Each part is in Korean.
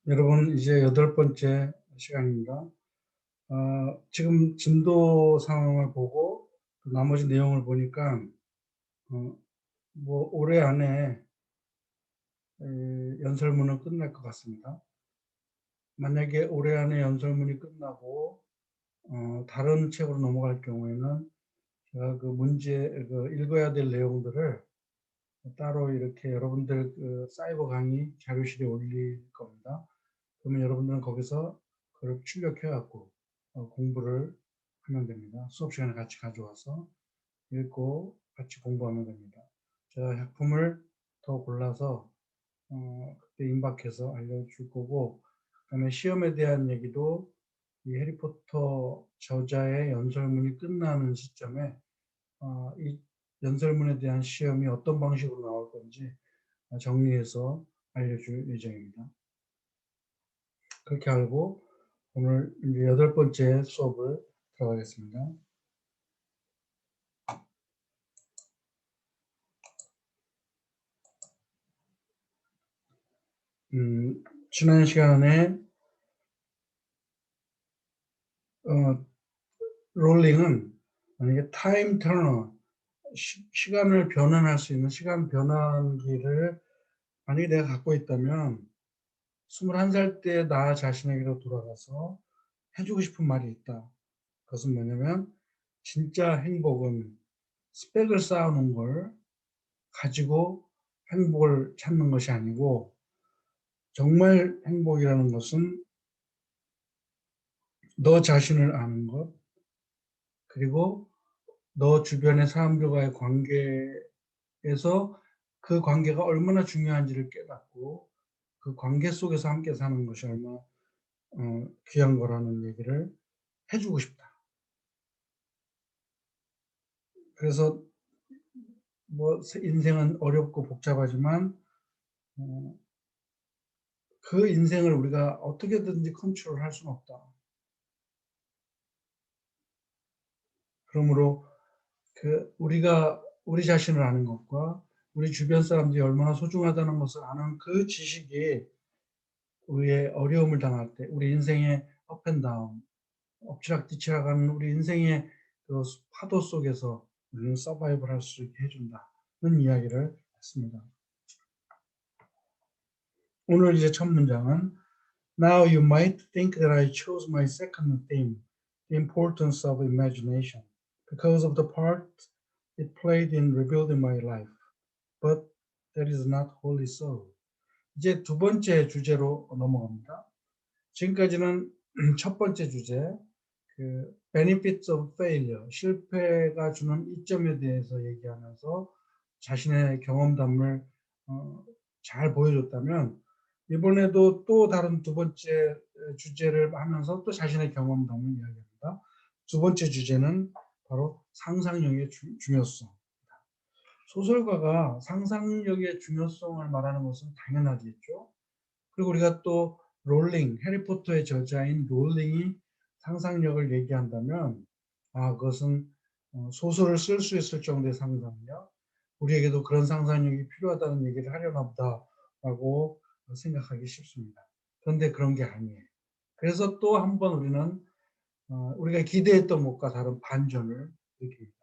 여러분, 이제 8번째 시간입니다. 지금 진도 상황을 보고 또 나머지 내용을 보니까 올해 안에 연설문은 끝날 것 같습니다. 만약에 올해 안에 연설문이 끝나고 다른 책으로 넘어갈 경우에는 제가 그 읽어야 될 내용들을 따로 이렇게 여러분들 그 사이버 강의 자료실에 올릴 겁니다. 그러면 여러분들은 거기서 그걸 출력해 갖고 공부를 하면 됩니다. 수업 시간에 같이 가져와서 읽고 같이 공부하면 됩니다. 제가 작품을 더 골라서 그때 임박해서 알려줄 거고, 그다음에 시험에 대한 얘기도 이 해리포터 저자의 연설문이 끝나는 시점에 이 연설문에 대한 시험이 어떤 방식으로 나올 건지 정리해서 알려줄 예정입니다. 그렇게 알고 오늘 이제 8번째 수업을 들어가겠습니다. 지난 시간에 롤링은 만약에 타임 터너, 시간을 변환할 수 있는 시간 변환기를 만약에 내가 갖고 있다면 21살 때 나 자신에게로 돌아가서 해주고 싶은 말이 있다. 그것은 뭐냐면 진짜 행복은 스펙을 쌓아놓은 걸 가지고 행복을 찾는 것이 아니고, 정말 행복이라는 것은 너 자신을 아는 것, 그리고 너 주변의 사람들과의 관계에서 그 관계가 얼마나 중요한지를 깨닫고 그 관계 속에서 함께 사는 것이 얼마나 귀한 거라는 얘기를 해주고 싶다. 그래서 인생은 어렵고 복잡하지만 그 인생을 우리가 어떻게든지 컨트롤할 수는 없다. 그러므로 우리가 우리 자신을 아는 것과 우리 주변 사람들이 얼마나 소중하다는 것을 아는 그 지식이 우리의 어려움을 당할 때, 우리 인생의 업앤다운, 엎치락뒤치락 하는 우리 인생의 그 파도 속에서 우리는 서바이벌 할 수 있게 해준다는 이야기를 했습니다. 오늘 이제 첫 문장은 Now you might think that I chose my second theme, the importance of imagination, because of the part it played in rebuilding my life. But that is not wholly so. 이제 두 번째 주제로 넘어갑니다. 지금까지는 첫 번째 주제, 그 benefits of failure, 실패가 주는 이점에 대해서 얘기하면서 자신의 경험담을 잘 보여줬다면, 이번에도 또 다른 두 번째 주제를 하면서 또 자신의 경험담을 이야기합니다. 두 번째 주제는 바로 상상력의 중요성. 소설가가 상상력의 중요성을 말하는 것은 당연하겠죠. 그리고 우리가 또 해리포터의 저자인 롤링이 상상력을 얘기한다면, 그것은 소설을 쓸 수 있을 정도의 상상력, 우리에게도 그런 상상력이 필요하다는 얘기를 하려나 보다라고 생각하기 쉽습니다. 그런데 그런 게 아니에요. 그래서 또 한 번 우리는 우리가 기대했던 것과 다른 반전을 느낍니다.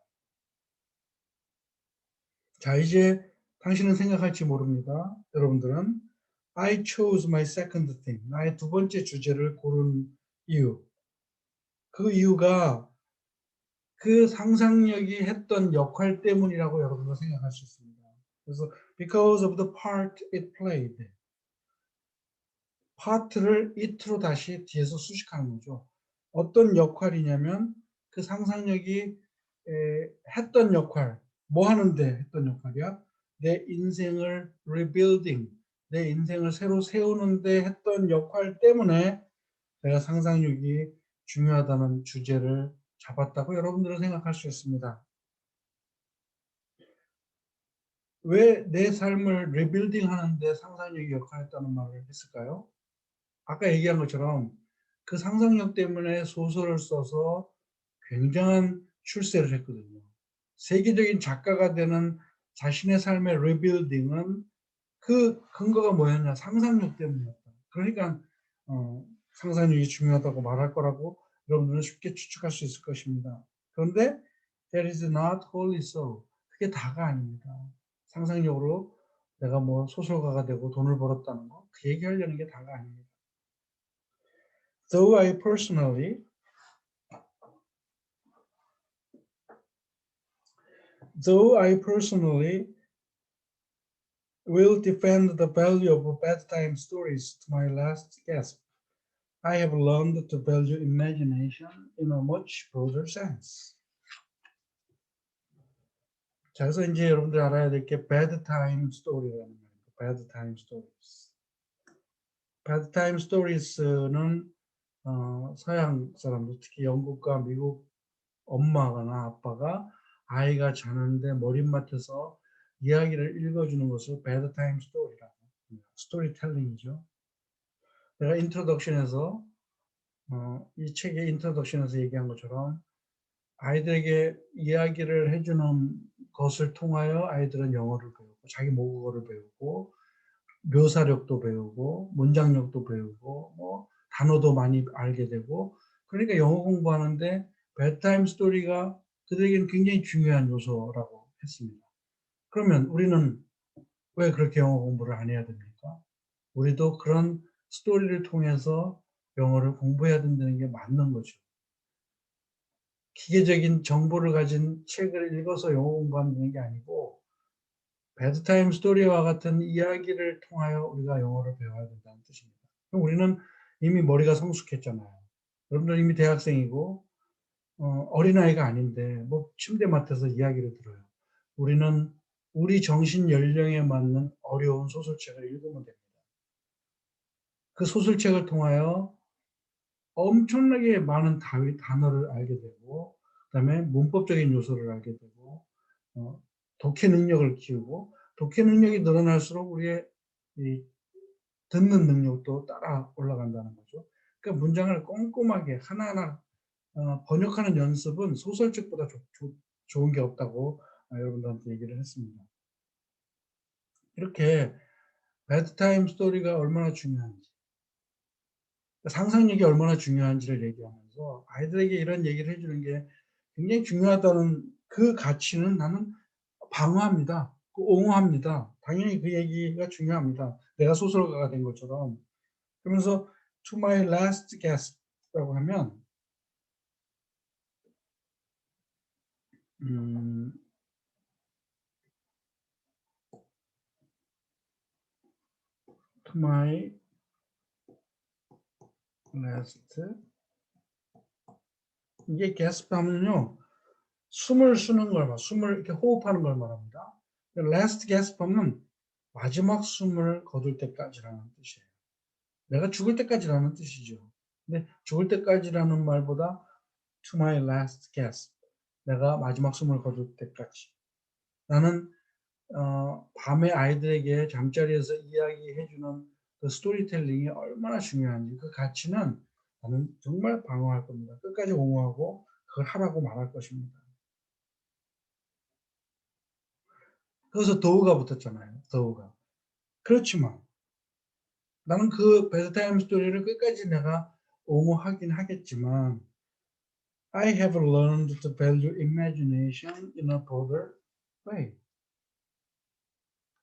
자, 이제 당신은 생각할지 모릅니다. 여러분들은 I chose my second theme. 나의 두 번째 주제를 고른 이유. 그 이유가 그 상상력이 했던 역할 때문이라고 여러분은 생각할 수 있습니다. 그래서 because of the part it played. 파트를 it로 다시 뒤에서 수식하는 거죠. 어떤 역할이냐면 그 상상력이 했던 역할, 뭐 하는데 했던 역할이야? 내 인생을 rebuilding, 내 인생을 새로 세우는데 했던 역할 때문에 내가 상상력이 중요하다는 주제를 잡았다고 여러분들은 생각할 수 있습니다. 왜 내 삶을 리빌딩 하는데 상상력이 역할했다는 말을 했을까요? 아까 얘기한 것처럼 그 상상력 때문에 소설을 써서 굉장한 출세를 했거든요. 세계적인 작가가 되는 자신의 삶의 리빌딩은 그 근거가 뭐였냐? 상상력 때문이었다. 그러니까 상상력이 중요하다고 말할 거라고 여러분들은 쉽게 추측할 수 있을 것입니다. 그런데 that is not wholly so. 그게 다가 아닙니다. 상상력으로 내가 뭐 소설가가 되고 돈을 벌었다는 거, 그 얘기하려는 게 다가 아닙니다. Though I personally will defend the value of bedtime stories to my last gasp, I have learned to value imagination in a much broader sense. 자, 그래서 이제 여러분들 알아야 될 게 bedtime story라는 말입니다. bedtime stories. bedtime stories는 서양 사람들, 특히 영국과 미국 엄마나 아빠가 아이가 자는데 머릿맡에서 이야기를 읽어주는 것을 bedtime story라고 합니다. 스토리텔링이죠. 내가 인트로덕션에서 이 책의 인트로덕션에서 얘기한 것처럼 아이들에게 이야기를 해주는 것을 통하여 아이들은 영어를 배우고 자기 모국어를 배우고 묘사력도 배우고 문장력도 배우고 뭐 단어도 많이 알게 되고 그러니까 영어 공부하는데 bedtime 스토리가 그들에게는 굉장히 중요한 요소라고 했습니다. 그러면 우리는 왜 그렇게 영어 공부를 안 해야 됩니까? 우리도 그런 스토리를 통해서 영어를 공부해야 된다는 게 맞는 거죠. 기계적인 정보를 가진 책을 읽어서 영어 공부하는 게 아니고 베드타임 스토리와 같은 이야기를 통하여 우리가 영어를 배워야 된다는 뜻입니다. 그럼 우리는 이미 머리가 성숙했잖아요. 여러분들 이미 대학생이고 어린아이가 아닌데 뭐 침대맡에서 이야기를 들어요. 우리는 우리 정신 연령에 맞는 어려운 소설책을 읽으면 됩니다. 그 소설책을 통하여 엄청나게 많은 단어를 알게 되고 그다음에 문법적인 요소를 알게 되고 독해 능력을 키우고 독해 능력이 늘어날수록 우리의 이 듣는 능력도 따라 올라간다는 거죠. 그러니까 문장을 꼼꼼하게 하나하나 번역하는 연습은 소설책보다 좋은 게 없다고 여러분들한테 얘기를 했습니다. 이렇게 베드타임 스토리가 얼마나 중요한지 상상력이 얼마나 중요한지를 얘기하면서 아이들에게 이런 얘기를 해주는 게 굉장히 중요하다는 그 가치는 나는 방어합니다. 옹호합니다. 당연히 그 얘기가 중요합니다. 내가 소설가가 된 것처럼. 그러면서 to my last gasp라고 하면 to my last 이게 gasp 하면요. 숨을 쉬는 걸 숨을 이렇게 호흡하는 걸 말합니다. last gasp 하면 마지막 숨을 거둘 때까지라는 뜻이에요. 내가 죽을 때까지라는 뜻이죠. 근데 죽을 때까지라는 말보다 to my last gasp. 내가 마지막 숨을 거둘 때까지. 나는 밤에 아이들에게 잠자리에서 이야기해주는 그 스토리텔링이 얼마나 중요한지 그 가치는 나는 정말 방어할 겁니다. 끝까지 옹호하고 그걸 하라고 말할 것입니다. 그래서 더우가 붙었잖아요. 더우가. 그렇지만 나는 그 베드타임 스토리를 끝까지 내가 옹호하긴 하겠지만 I have learned to value imagination in a broader way.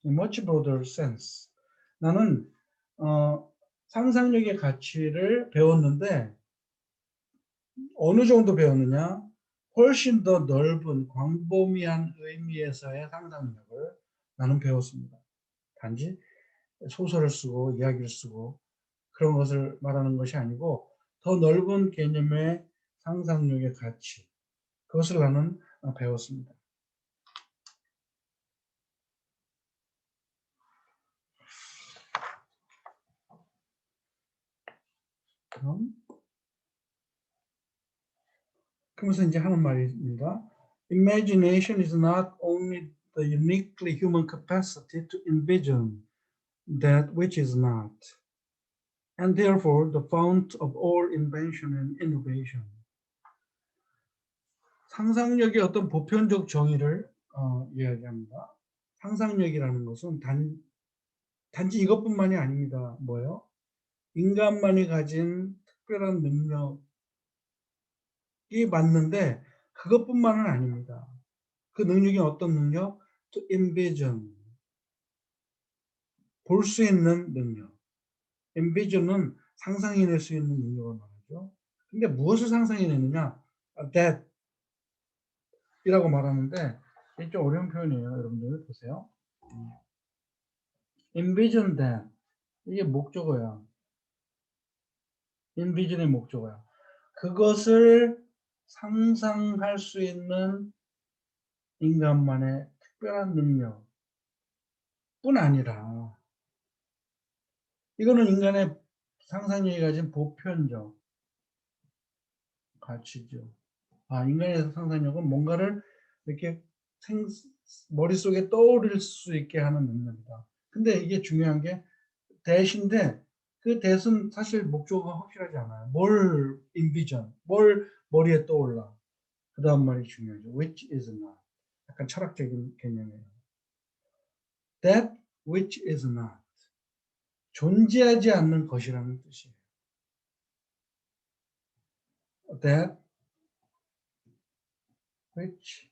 In much broader sense. 나는 상상력의 가치를 배웠는데 어느 정도 배웠느냐? 훨씬 더 넓은 광범위한 의미에서의 상상력을 나는 배웠습니다. 단지 소설을 쓰고 이야기를 쓰고 그런 것을 말하는 것이 아니고 더 넓은 개념의 상상력의 가치 그것을 나는 배웠습니다. 그러면서 이제 하는 말입니다. Imagination is not only the uniquely human capacity to envision that which is not, and therefore the fount of all invention and innovation. 상상력의 어떤 보편적 정의를 이야기합니다. 상상력이라는 것은 단지 이것뿐만이 아닙니다. 뭐요? 인간만이 가진 특별한 능력이 맞는데 그것뿐만은 아닙니다. 그 능력이 어떤 능력? To envision, 볼 수 있는 능력. envision은 상상해낼 수 있는 능력을 말하죠. 근데 무엇을 상상해내느냐? That 이라고 말하는데 이게 좀 어려운 표현이에요. 여러분들 보세요. envision that 이게 목적어야. envision의 목적어야. 그것을 상상할 수 있는 인간만의 특별한 능력뿐 아니라 이거는 인간의 상상력이 가진 보편적 가치죠. 인간의 상상력은 뭔가를 이렇게 머릿속에 떠올릴 수 있게 하는 능력이다. 근데 이게 중요한 게 대신데 그 대은 사실 목적어가 확실하지 않아요. 뭘 envision, 뭘 머리에 떠올라. 그 다음 말이 중요하죠. Which is not. 약간 철학적인 개념이에요. That which is not. 존재하지 않는 것이라는 뜻이에요. That which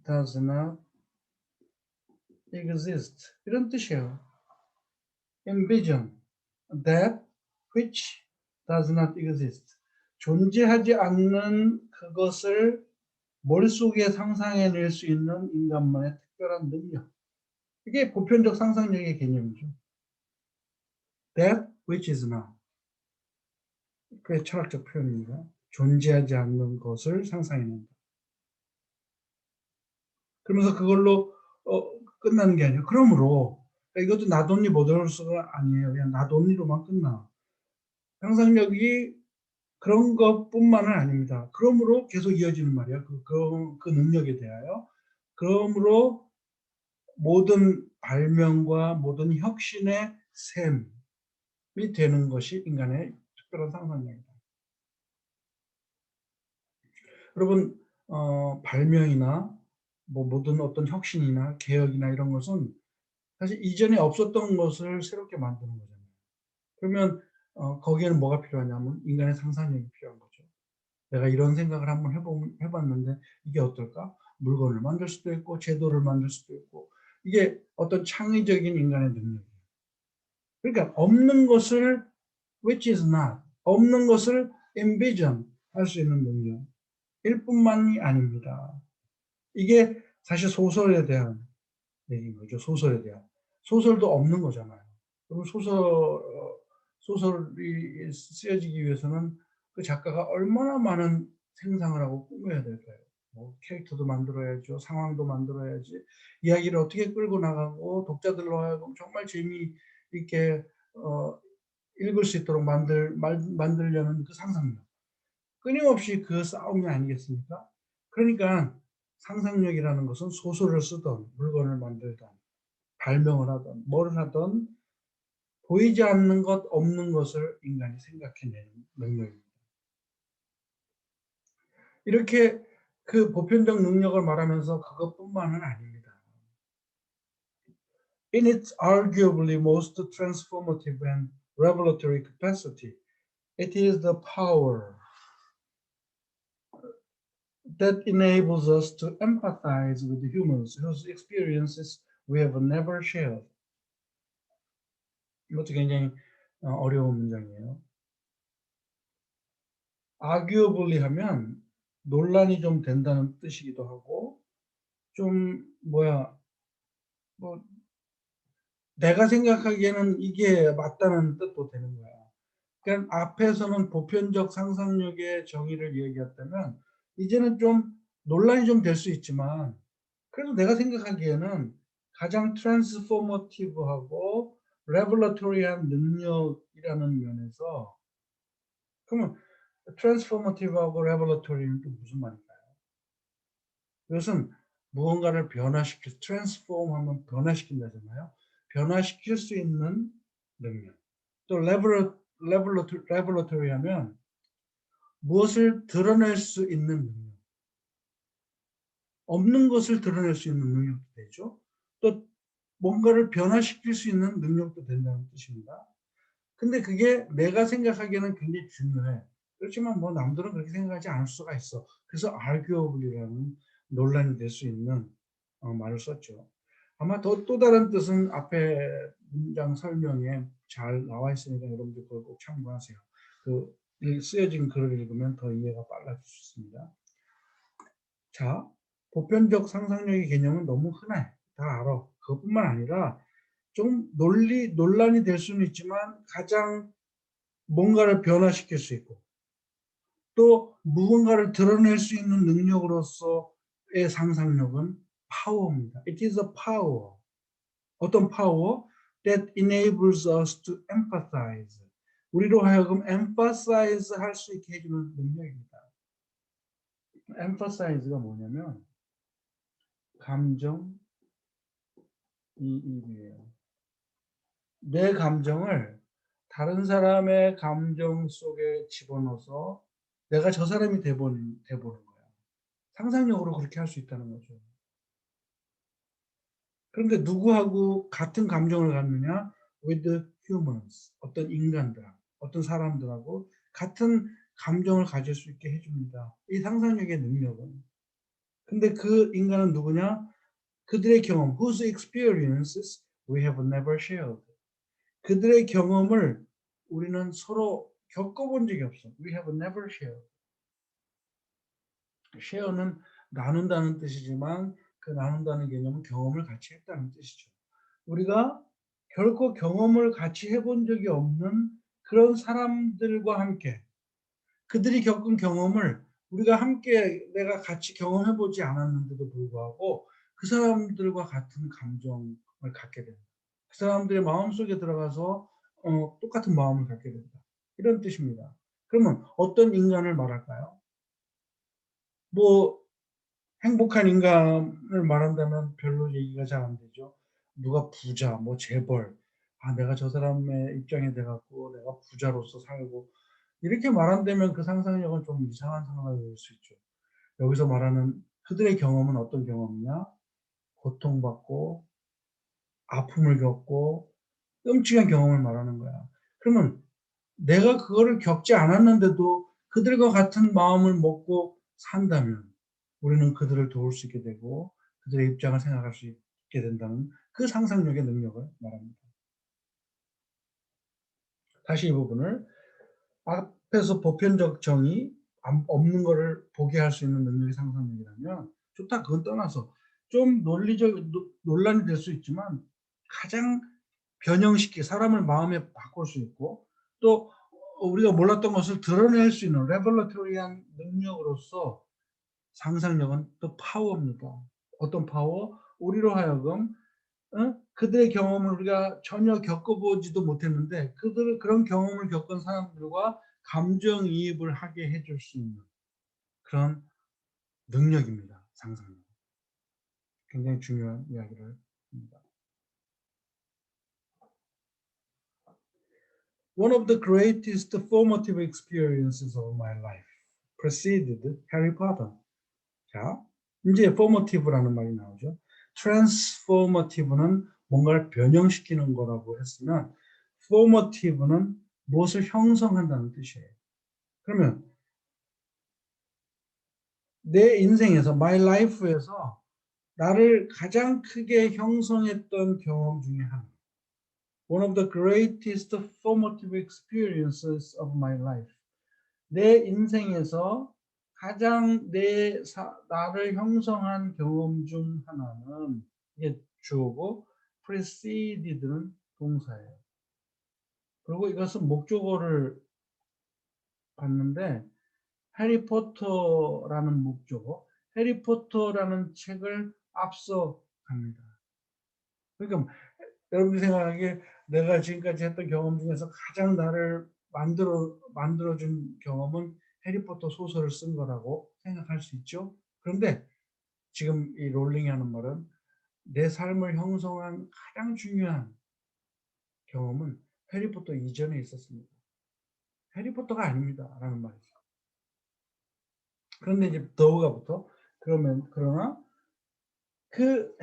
does not exist. 이런 뜻이에요. Envision. That which does not exist. 존재하지 않는 그것을 머릿속에 상상해낼 수 있는 인간만의 특별한 능력. 이게 보편적 상상력의 개념이죠. That which is not. 꽤 철학적 표현입니다. 존재하지 않는 것을 상상해낸다. 그러면서 그걸로 끝나는 게 아니에요. 그러므로 이것도 not only models가 아니에요. 그냥 not only로만 끝나. 상상력이 그런 것뿐만은 아닙니다. 그러므로 계속 이어지는 말이야. 그 능력에 대하여. 그러므로 모든 발명과 모든 혁신의 셈이 되는 것이 인간의 특별한 상상력이다. 여러분, 발명이나 뭐 모든 어떤 혁신이나 개혁이나 이런 것은 사실 이전에 없었던 것을 새롭게 만드는 거잖아요. 그러면 거기에는 뭐가 필요하냐면 인간의 상상력이 필요한 거죠. 내가 이런 생각을 한번 해봤는데 이게 어떨까? 물건을 만들 수도 있고 제도를 만들 수도 있고 이게 어떤 창의적인 인간의 능력이에요. 그러니까 없는 것을 which is not, 없는 것을 envision 할 수 있는 능력일 뿐만이 아닙니다. 이게 사실 소설에 대한 얘기인 거죠. 소설에 대한. 소설도 없는 거잖아요. 그리고 소설이 쓰여지기 위해서는 그 작가가 얼마나 많은 생상을 하고 꾸며야 될까요? 뭐 캐릭터도 만들어야죠. 상황도 만들어야지. 이야기를 어떻게 끌고 나가고 독자들로 하여금 정말 재미있게 읽을 수 있도록 만들려는 그 상상력. 끊임없이 그 싸움이 아니겠습니까? 그러니까 상상력이라는 것은 소설을 쓰든 물건을 만들든 발명을 하든 뭐를 하든 보이지 않는 것, 없는 것을 인간이 생각해내는 능력입니다. 이렇게 그 보편적 능력을 말하면서 그것뿐만은 아닙니다. In its arguably most transformative and revelatory capacity, it is the power that enables us to empathize with humans whose experiences we have never shared. 이것도 굉장히 어려운 문장이에요. arguably 하면 논란이 좀 된다는 뜻이기도 하고 좀 뭐 내가 생각하기에는 이게 맞다는 뜻도 되는 거야. 그러니까 앞에서는 보편적 상상력의 정의를 얘기했다면 이제는 좀 논란이 좀 될 수 있지만 그래도 내가 생각하기에는 가장 트랜스포머티브하고 레볼러토리한 능력이라는 면에서 그러면 트랜스포머티브하고 레볼러토리는 또 무슨 말일까요? 이것은 무언가를 트랜스폼 하면 변화시킨다잖아요. 변화시킬 수 있는 능력. 또 레볼러토리 하면 무엇을 드러낼 수 있는 능력. 없는 것을 드러낼 수 있는 능력도 되죠. 또 뭔가를 변화시킬 수 있는 능력도 된다는 뜻입니다. 근데 그게 내가 생각하기에는 굉장히 중요해. 그렇지만 뭐 남들은 그렇게 생각하지 않을 수가 있어. 그래서 arguable이라는 논란이 될 수 있는 말을 썼죠. 아마 또 다른 뜻은 앞에 문장 설명에 잘 나와 있으니까 여러분들 그걸 꼭 참고하세요. 그 쓰여진 글을 읽으면 더 이해가 빨라질 수 있습니다. 자, 보편적 상상력의 개념은 너무 흔해. 다 알아. 그것뿐만 아니라 좀 논란이 될 수는 있지만 가장 뭔가를 변화시킬 수 있고 또 무언가를 드러낼 수 있는 능력으로서의 상상력은 파워입니다. It is a power. 어떤 파워? That enables us to empathize. 우리로 하여금 emphasize 할 수 있게 해주는 능력입니다. emphasize가 뭐냐면 감정 이입이에요. 내 감정을 다른 사람의 감정 속에 집어넣어서 내가 저 사람이 돼보는 거야. 상상력으로 그렇게 할 수 있다는 거죠. 그런데 누구하고 같은 감정을 갖느냐? With humans. 어떤 인간들, 어떤 사람들하고 같은 감정을 가질 수 있게 해줍니다. 이 상상력의 능력은. 근데 그 인간은 누구냐? 그들의 경험, whose experiences we have never shared. 그들의 경험을 우리는 서로 겪어본 적이 없어. We have never shared. share는 나눈다는 뜻이지만 그 나눈다는 개념은 경험을 같이 했다는 뜻이죠. 우리가 결코 경험을 같이 해본 적이 없는 그런 사람들과 함께 그들이 겪은 경험을 우리가 함께 내가 같이 경험해보지 않았는데도 불구하고 그 사람들과 같은 감정을 갖게 됩니다. 그 사람들의 마음속에 들어가서 똑같은 마음을 갖게 된다. 이런 뜻입니다. 그러면 어떤 인간을 말할까요? 뭐 행복한 인간을 말한다면 별로 얘기가 잘 안 되죠. 누가 부자, 뭐 재벌, 내가 저 사람의 입장에 돼 갖고 내가 부자로서 살고 이렇게 말한다면 그 상상력은 좀 이상한 상상력일 수 있죠. 여기서 말하는 그들의 경험은 어떤 경험이냐? 고통받고 아픔을 겪고 끔찍한 경험을 말하는 거야. 그러면 내가 그거를 겪지 않았는데도 그들과 같은 마음을 먹고 산다면 우리는 그들을 도울 수 있게 되고 그들의 입장을 생각할 수 있게 된다는 그 상상력의 능력을 말합니다. 다시 이 부분을 앞에서 보편적 정의 없는 거를 보게 할 수 있는 능력이 상상력이라면 좋다 그건 떠나서 좀 논란이 될 수 있지만 가장 변형시키 사람을 마음에 바꿀 수 있고 또 우리가 몰랐던 것을 드러낼 수 있는 레버러토리한 능력으로서 상상력은 또 파워입니다. 어떤 파워? 우리로 하여금 그들의 경험을 우리가 전혀 겪어보지도 못했는데 그들은 그런 경험을 겪은 사람들과 감정이입을 하게 해줄 수 있는 그런 능력입니다. 상상력. 굉장히 중요한 이야기를 합니다. One of the greatest formative experiences of my life preceded Harry Potter. 자, 이제 formative라는 말이 나오죠. transformative는 뭔가를 변형시키는 거라고 했으면 formative는 무엇을 형성한다는 뜻이에요. 그러면 내 인생에서 my life에서 나를 가장 크게 형성했던 경험 중에 하나. One of the greatest formative experiences of my life. 내 인생에서 가장 나를 형성한 경험 중 하나는 이게 주어고 preceded는 동사예요. 그리고 이것은 목적어를 봤는데 해리포터라는 목적어, 해리포터라는 책을 앞서 갑니다. 그러니까 여러분이 생각하기에 내가 지금까지 했던 경험 중에서 가장 나를 만들어준 경험은 해리포터 소설을 쓴 거라고 생각할 수 있죠. 그런데 지금 이 롤링이 하는 말은 내 삶을 형성한 가장 중요한 경험은 해리포터 이전에 있었습니다. 해리포터가 아닙니다라는 말이죠. 그런데 이제 더우가 붙어 그러나 그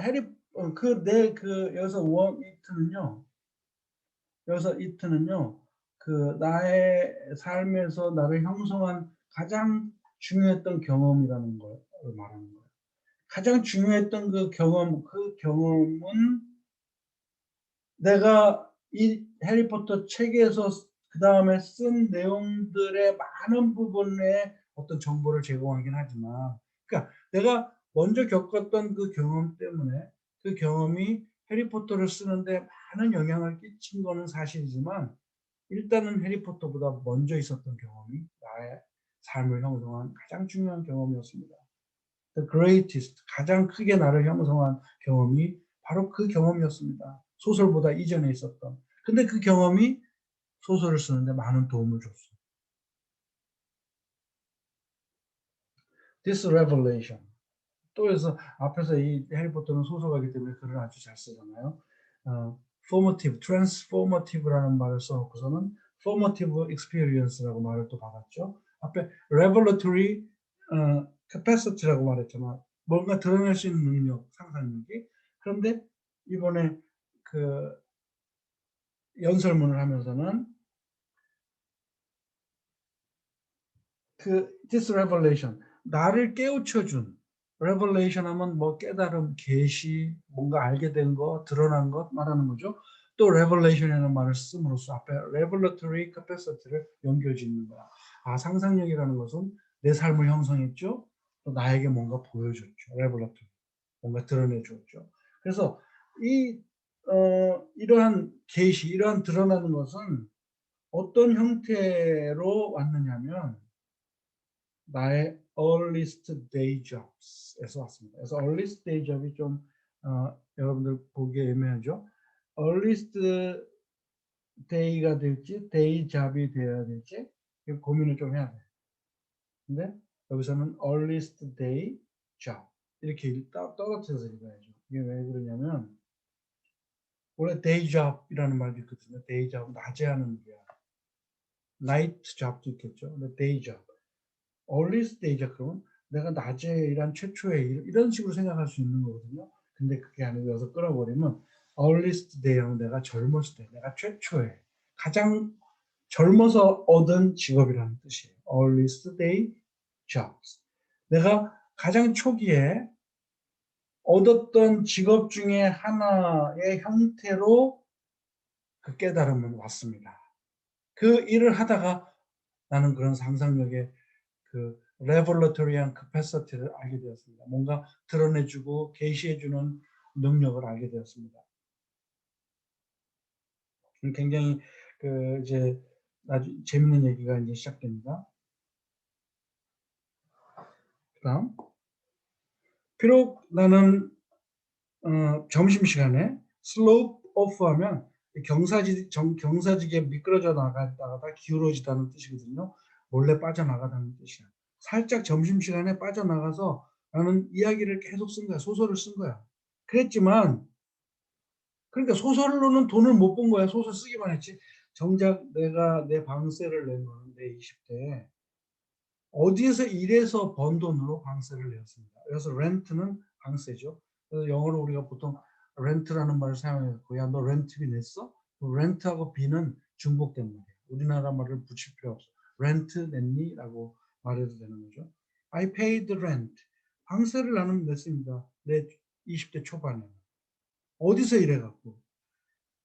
여기서 이트는요, 그 나의 삶에서 나를 형성한 가장 중요했던 경험이라는 걸 말하는 거예요. 가장 중요했던 그 경험은 내가 이 해리포터 책에서 그 다음에 쓴 내용들의 많은 부분에 어떤 정보를 제공하긴 하지만, 그러니까 내가 먼저 겪었던 그 경험 때문에 그 경험이 해리포터를 쓰는데 많은 영향을 끼친 거는 사실이지만, 일단은 해리포터보다 먼저 있었던 경험이 나의 삶을 형성한 가장 중요한 경험이었습니다. The greatest, 가장 크게 나를 형성한 경험이 바로 그 경험이었습니다. 소설보다 이전에 있었던. 근데 그 경험이 소설을 쓰는데 많은 도움을 줬어요. This revelation. 또 그래서 앞에서 이 해리포터는 소설가이기 때문에 글을 아주 잘 쓰잖아요. formative, transformative라는 말을 써놓고서는 formative experience라고 말을 또 받았죠. 앞에 revelatory capacity라고 말했잖아. 뭔가 드러낼 수 있는 능력, 상상력이. 그런데 이번에 그 연설문을 하면서는 this revelation, 나를 깨우쳐준, revelation 하면 뭐 깨달음, 계시, 뭔가 알게 된 거, 드러난 것 말하는 거죠. 또 revelation이라는 말을 씀으로써 앞에 revelatory capacity를 연결짓는 거야. 상상력이라는 것은 내 삶을 형성했죠. 또 나에게 뭔가 보여줬죠. revelatory, 뭔가 드러내줬죠. 그래서 이러한 계시, 이러한 드러나는 것은 어떤 형태로 왔느냐면 나의 earliest day jobs에서 왔습니다. 그래서 earliest day job이 좀 여러분들 보기에 애매하죠. earliest day가 될지 day job이 되어야 될지 고민을 좀 해야 돼요. 근데 여기서는 earliest day job 이렇게 떨어뜨려서 읽어야죠. 이게 왜 그러냐면 원래 day job이라는 말도 있거든요. day job 낮에 하는 일이야. night job도 있겠죠. 근데 day job. earliest day job 그러면 내가 낮에 일한 최초의 일 이런 식으로 생각할 수 있는 거거든요. 근데 그게 아니고 여기서 끌어버리면 earliest day 하면 내가 젊었을 때, 내가 최초의 가장 젊어서 얻은 직업이라는 뜻이에요. earliest day jobs. 내가 가장 초기에 얻었던 직업 중에 하나의 형태로 그 깨달음은 왔습니다. 그 일을 하다가 나는 그런 상상력의 그 레볼러터리한 캐파시티를 알게 되었습니다. 뭔가 드러내주고 계시해주는 능력을 알게 되었습니다. 굉장히 이제 아주 재밌는 얘기가 이제 시작됩니다. 그다음 비록 나는 점심시간에 슬로프 오프 하면 경사지게 미끄러져 나가다가 기울어지다는 뜻이거든요. 몰래 빠져나가다는 뜻이야. 살짝 점심시간에 빠져나가서 나는 이야기를 계속 쓴 거야. 소설을 쓴 거야. 그랬지만 그러니까 소설로는 돈을 못 번 거야. 소설 쓰기만 했지. 정작 내가 내 방세를 낸 거는 내 20대에 어디에서 일해서 번 돈으로 방세를 냈습니다. 그래서 렌트는 방세죠. 그래서 영어로 우리가 보통 렌트라는 말을 사용해요. 야, 너 렌트비 냈어? 렌트하고 비는 중복된 말이에요. 우리나라 말을 붙일 필요 없어. 렌트 냈니? 라고 말해도 되는 거죠. I paid rent. 방세를 나는 냈습니다. 내 20대 초반에. 어디서 일해갖고?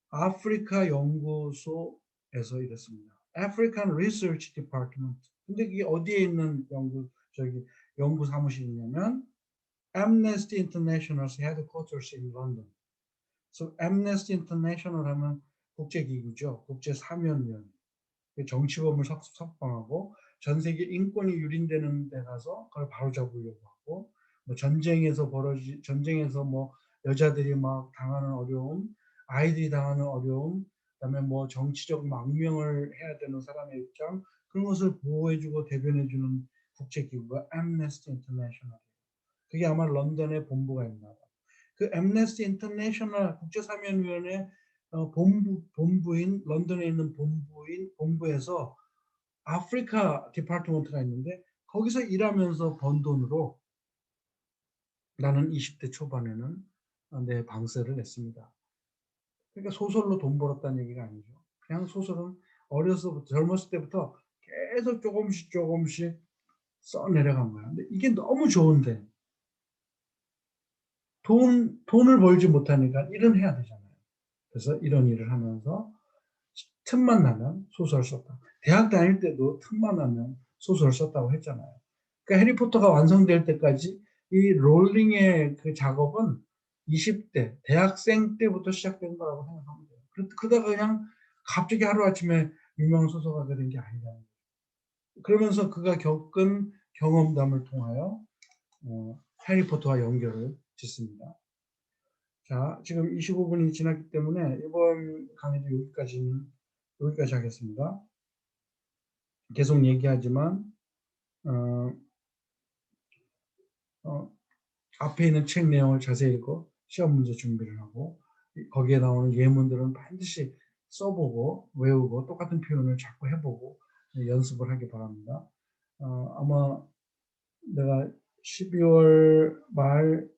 아프리카 연구소에서 일했습니다. African Research Department. 근데 이게 어디에 있는 연구 사무실이냐면 Amnesty International's headquarters in London. So Amnesty International 하면 국제기구죠. 국제사면위원회. 정치범을 석방하고 전 세계 인권이 유린되는 데 가서 그걸 바로잡으려고 하고 뭐 전쟁에서 뭐 여자들이 막 당하는 어려움, 아이들이 당하는 어려움, 그다음에 뭐 정치적 망명을 해야 되는 사람의 입장 그런 것을 보호해주고 대변해주는 국제기구가 Amnesty International. 그게 아마 런던에 본부가 있나 봐. 그 Amnesty International 국제사면위원회 본부인 런던에 있는 본부에서 아프리카 디파트먼트가 있는데 거기서 일하면서 번 돈으로 나는 20대 초반에는 내 방세를 냈습니다. 그러니까 소설로 돈 벌었다는 얘기가 아니죠. 그냥 소설은 어려서부터 젊었을 때부터 계속 조금씩 써 내려간 거야. 근데 이게 너무 좋은데 돈을 벌지 못하니까 일은 해야 되잖아요. 그래서 이런 일을 하면서 틈만 나면 소설을 썼다. 대학 다닐 때도 틈만 나면 소설을 썼다고 했잖아요. 그러니까 해리포터가 완성될 때까지 이 롤링의 그 작업은 20대 대학생 때부터 시작된 거라고 생각하면 돼요. 그러다가 그냥 갑자기 하루아침에 유명한 소설가가 된 게 아니잖아요. 그러면서 그가 겪은 경험담을 통하여 해리포터와 연결을 짓습니다. 자, 지금 25분이 지났기 때문에 이번 강의도 여기까지 하겠습니다. 계속 얘기하지만 앞에 있는 책 내용을 자세히 읽고 시험 문제 준비를 하고 거기에 나오는 예문들은 반드시 써보고 외우고 똑같은 표현을 자꾸 해보고 연습을 하기 바랍니다. 아마 내가 12월 말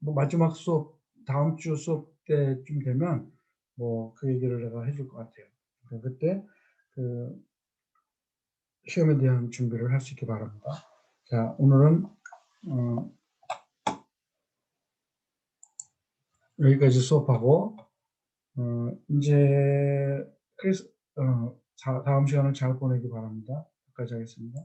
마지막 수업 다음 주 수업 때쯤 되면 그 얘기를 내가 해줄 것 같아요. 그때 그 시험에 대한 준비를 할 수 있기 바랍니다. 자, 오늘은 여기까지 수업하고 이제 다음 시간을 잘 보내기 바랍니다. 여기까지 하겠습니다.